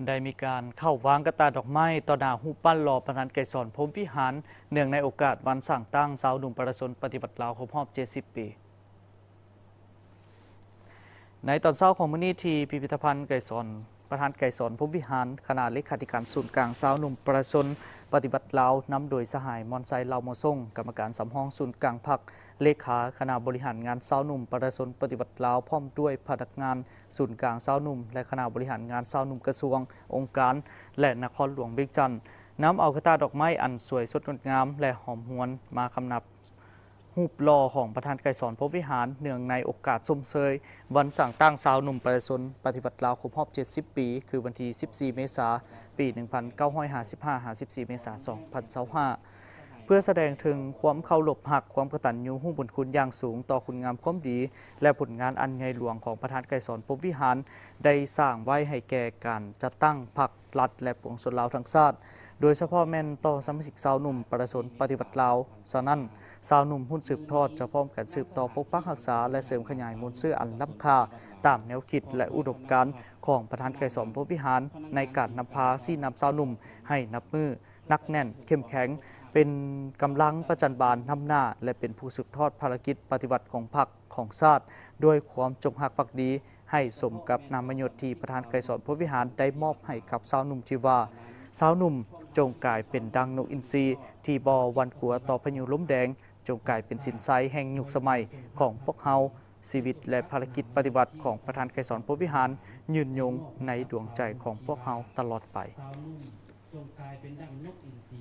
ได้มีการเข้าวางกระตาดอกไม้ต่อหน้ารูปปั้นหล่อประธานไกรสอนพรหมวิหารเนื่องในโอกาสวันสั่งตั้งสาวหนุ่มประชาชนปฏิบัติลาวครบรอบ70 ปีในตอนเช้าของมื้อนี้ที่พิพิธภัณฑ์ไกรสอนประธานไกรสอนพรหมวิหารคณะเลขาธิการศูนย์กลางสาวหนุ่มประชาชนปฏิบัติลาวนำโดยสหายมอนไซลาวโมซ่งกรรมการสำห้องศูนย์กลางพรรคเลขาคณะบริหารงานสาวหนุ่มประชาชนปฏิบัติลาวพร้อมด้วยพนักงานศูนย์กลางสาวหนุ่มและคณะบริหารงานสาวหนุ่มกระทรวงองค์การและนครหลวงเวียงจันทน์นำเอากระตาดอกไม้อันสวยสดงดงามและหอมหวนมาคำนับรูปหล่อของประธานไกรสอนพรหมวิหารเนื่องในโอกาสชมเชยวันสั่งตั้งสาวหนุ่มประชาชนปฏิบัติลาวครบรอบ70 ปีคือวันที่14 เมษายนปี 1955 54 เมษายน 2025เพื่อแสดงถึงความเคารพหักความกตัญญูรู้บุญคุณอย่างสูงต่อคุณงามความดีและผลงานอันใหญ่หลวงของประธานไกรสอนพรหมวิหารได้สร้างไว้ให้แก่การจัดตั้งพรรครัฐและปวงชนลาวทั้งชาติโดยเฉพาะแม่นต่อสมาชิกสาวหนุ่มประชาชนปฏิบัติลาวฉะนั้นสาวหนุ่มหุ้นสืบทอดจะพร้อมกันสืบต่อปกปักรักษาและเสริมขยายมูลเสื้ออันล้ำค่าตามแนวคิดและอุดมการณ์ของประธานไกรสอนพรหมวิหารในการนำพาซี่นำสาวหนุ่มให้นับมือนักแน่นเข้มแข็งเป็นกำลังประจันบานนำหน้าและเป็นผู้สืบทอดภารกิจปฏิบัติของพรรคของชาติด้วยความจงรักภักดีให้สมกับนามยศที่ประธานไกรสอนพรหมวิหารได้มอบให้กับสาวหนุ่มที่ว่าสาวหนุ่มจงกลายเป็นดังนกอินทรีที่บ่หวั่นกลัวต่อพายุลมแดงจงกลายเป็นสินไซแห่งยุคสมัยของพวกเฮาชีวิตและภารกิจปฏิบัติของประธานไกรสอนพรหมวิหารยืนยงในดวงใจของพวกเฮาตลอดไปสาวนุ่มจงกลายเป็นดังนกอินทรี